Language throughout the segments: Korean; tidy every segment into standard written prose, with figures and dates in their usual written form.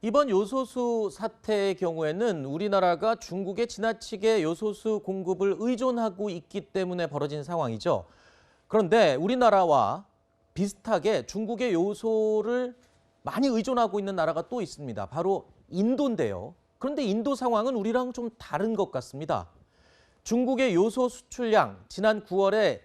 이번 요소수 사태의 경우에는 우리나라가 중국에 지나치게 요소수 공급을 의존하고 있기 때문에 벌어진 상황이죠. 그런데 우리나라와 비슷하게 중국의 요소를 많이 의존하고 있는 나라가 또 있습니다. 바로 인도인데요. 그런데 인도 상황은 우리랑 좀 다른 것 같습니다. 중국의 요소 수출량, 지난 9월에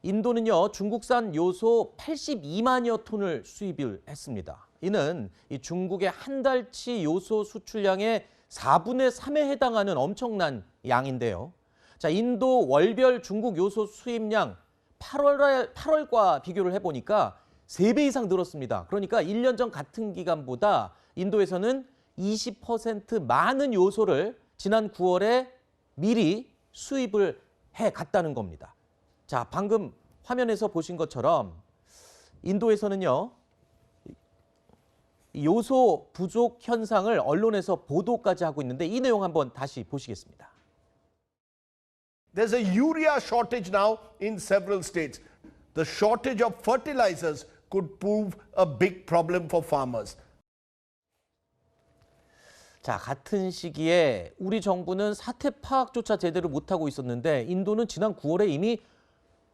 인도는요, 중국산 요소 82만여 톤을 수입을 했습니다. 이는 이 중국의 한 달치 요소 수출량의 4분의 3에 해당하는 엄청난 양인데요. 자, 인도 월별 중국 요소 수입량 8월과 비교를 해보니까 3배 이상 늘었습니다. 그러니까 1년 전 같은 기간보다 인도에서는 20% 많은 요소를 지난 9월에 미리 수입을 해갔다는 겁니다. 자, 방금 화면에서 보신 것처럼 인도에서는요, 요소 부족 현상을 언론에서 보도까지 하고 있는데 이 내용 한번 다시 보시겠습니다. There's a urea shortage now in several states. The shortage of fertilizers could prove a big problem for farmers. 자, 같은 시기에 우리 정부는 사태 파악조차 제대로 못하고 있었는데 인도는 지난 9월에 이미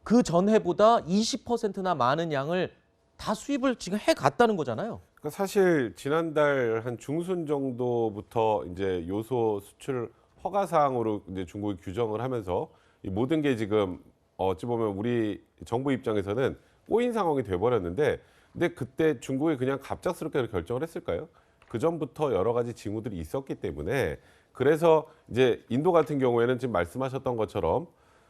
그 전해보다 20%나 많은 양을 다 수입을 지금 해갔다는 거잖아요. 그러니까 사실 지난달 한 중순 정도부터 이제 요소 수출 허가 사항으로 이제 중국이 규정을 하면서 이 모든 게 지금 어찌 보면 우리 정부 입장에서는 꼬인 상황이 돼버렸는데, 근데 그때 중국이 그냥 갑작스럽게 결정을 했을까요? 그 전부터 여러 가지 징후들이 있었기 때문에, 그래서 이제 인도 같은 경우에는 지금 말씀하셨던 것처럼,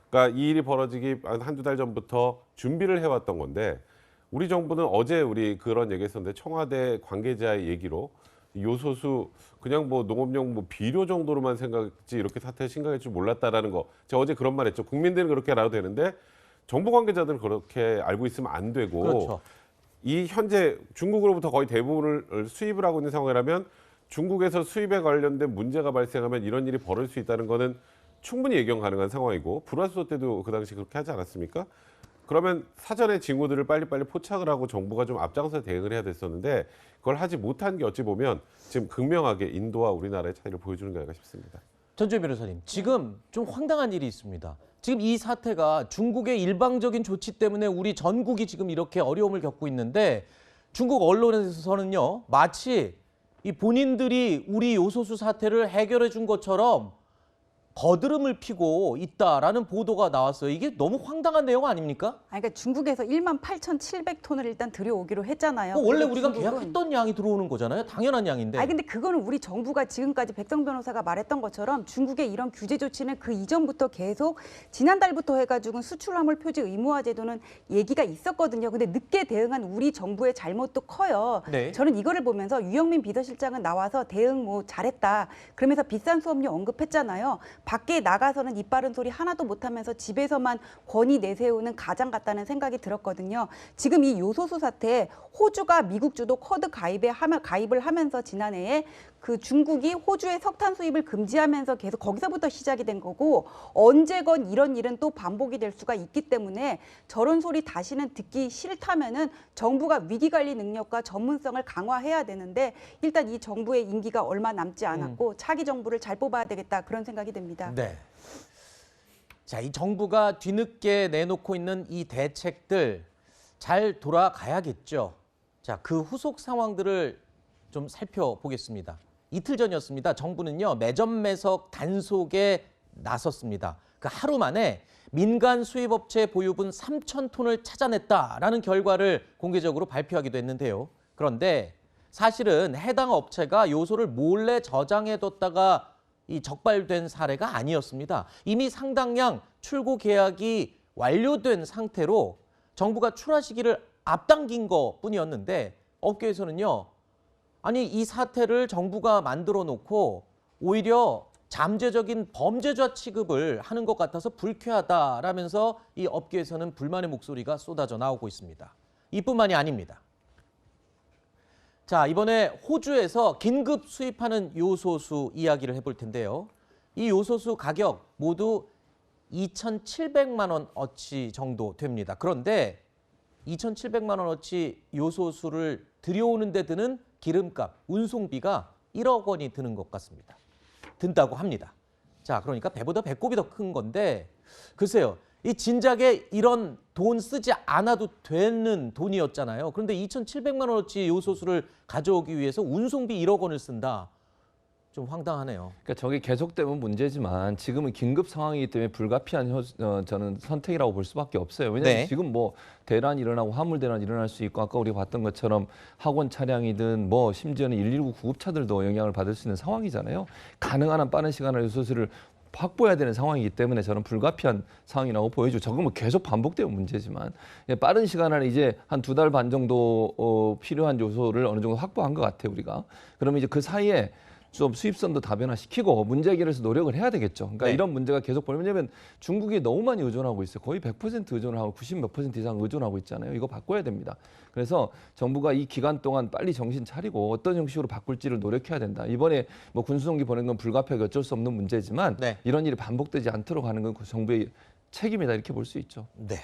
그러니까 이 일이 벌어지기 한두 달 전부터 준비를 해왔던 건데, 우리 정부는 어제 우리 그런 얘기했었는데 청와대 관계자의 얘기로 요소수 그냥 뭐 농업용 뭐 비료 정도로만 생각했지 이렇게 사태가 심각할 줄 몰랐다라는 거, 제가 어제 그런 말 했죠. 국민들은 그렇게 알아도 되는데 정부 관계자들은 그렇게 알고 있으면 안 되고, 그렇죠. 이 현재 중국으로부터 거의 대부분을 수입을 하고 있는 상황이라면 중국에서 수입에 관련된 문제가 발생하면 이런 일이 벌어질 수 있다는 거는 충분히 예견 가능한 상황이고, 불화수소 때도 그 당시 그렇게 하지 않았습니까? 그러면 사전에 징후들을 빨리빨리 포착을 하고 정부가 좀 앞장서 대응을 해야 됐었는데 그걸 하지 못한 게 어찌 보면 지금 극명하게 인도와 우리나라의 차이를 보여주는 게 아닌가 싶습니다. 전주현 변호사님, 지금 좀 황당한 일이 있습니다. 지금 이 사태가 중국의 일방적인 조치 때문에 우리 전국이 지금 이렇게 어려움을 겪고 있는데 중국 언론에서는요, 마치 이 본인들이 우리 요소수 사태를 해결해 준 것처럼 거드름을 피고 있다라는 보도가 나왔어요. 이게 너무 황당한 내용 아닙니까? 그러니까 중국에서 18,700톤을 일단 들여오기로 했잖아요. 원래 우리가 중국은 계약했던 양이 들어오는 거잖아요. 당연한 양인데. 근데 그거는 우리 정부가 지금까지 백성 변호사가 말했던 것처럼 중국의 이런 규제 조치는 그 이전부터 계속 지난달부터 해가지고 수출화물 표지 의무화 제도는 얘기가 있었거든요. 근데 늦게 대응한 우리 정부의 잘못도 커요. 네. 저는 이거를 보면서 유영민 비서실장은 나와서 대응 뭐 잘했다, 그러면서 비싼 수업료 언급했잖아요. 밖에 나가서는 입 바른 소리 하나도 못하면서 집에서만 권위 내세우는 가장 같다는 생각이 들었거든요. 지금 이 요소수 사태, 호주가 미국 주도 쿼드 가입을 하면서 지난해에 그 중국이 호주의 석탄 수입을 금지하면서 계속 거기서부터 시작이 된 거고, 언제건 이런 일은 또 반복이 될 수가 있기 때문에 저런 소리 다시는 듣기 싫다면은 정부가 위기관리 능력과 전문성을 강화해야 되는데 일단 이 정부의 임기가 얼마 남지 않았고 차기 정부를 잘 뽑아야 되겠다, 그런 생각이 듭니다. 네. 자, 이 정부가 뒤늦게 내놓고 있는 이 대책들 잘 돌아가야겠죠. 자, 그 후속 상황들을 좀 살펴보겠습니다. 이틀 전이었습니다. 정부는요, 매점 매석 단속에 나섰습니다. 그 하루 만에 민간 수입업체 보유분 3,000톤을 찾아냈다라는 결과를 공개적으로 발표하기도 했는데요. 그런데 사실은 해당 업체가 요소를 몰래 저장해뒀다가 이 적발된 사례가 아니었습니다. 이미 상당량 출고 계약이 완료된 상태로 정부가 출하 시기를 앞당긴 것뿐이었는데 업계에서는요, 아니 이 사태를 정부가 만들어 놓고 오히려 잠재적인 범죄자 취급을 하는 것 같아서 불쾌하다라면서 이 업계에서는 불만의 목소리가 쏟아져 나오고 있습니다. 이뿐만이 아닙니다. 자, 이번에 호주에서 긴급 수입하는 요소수 이야기를 해볼 텐데요. 이 요소수 가격 모두 2,700만 원어치 정도 됩니다. 그런데 2,700만 원어치 요소수를 들여오는 데 드는 기름값, 운송비가 1억 원이 드는 것 같습니다. 든다고 합니다. 자, 그러니까 배보다 배꼽이 더 큰 건데 글쎄요. 이 진작에 이런 돈 쓰지 않아도 되는 돈이었잖아요. 그런데 2,700만 원어치 요소수를 가져오기 위해서 운송비 1억 원을 쓴다. 좀 황당하네요. 그러니까 저게 계속되면 문제지만 지금은 긴급 상황이기 때문에 불가피한 저는 선택이라고 볼 수밖에 없어요. 왜냐하면 네. 지금 뭐 대란이 일어나고 화물 대란이 일어날 수 있고 아까 우리가 봤던 것처럼 학원 차량이든 뭐 심지어는 119 구급차들도 영향을 받을 수 있는 상황이잖아요. 가능한 한 빠른 시간에 요소수를 확보해야 되는 상황이기 때문에 저는 불가피한 상황이라고 보여지고 저건 뭐 계속 반복되는 문제지만 빠른 시간 안에 이제 한 2달 반 정도 필요한 요소를 어느 정도 확보한 것 같아요 우리가. 그러면 이제 그 사이에 좀 수입선도 다변화시키고 문제 해결을 해서 노력을 해야 되겠죠. 그러니까 네. 이런 문제가 계속 보면 왜냐하면 중국이 너무 많이 의존하고 있어요. 거의 100% 의존을 하고 90 몇 % 이상 의존하고 있잖아요. 이거 바꿔야 됩니다. 그래서 정부가 이 기간 동안 빨리 정신 차리고 어떤 형식으로 바꿀지를 노력해야 된다. 이번에 뭐 군수송기 보낸 건 불가피하게 어쩔 수 없는 문제지만 네. 이런 일이 반복되지 않도록 하는 건 정부의 책임이다 이렇게 볼 수 있죠. 네.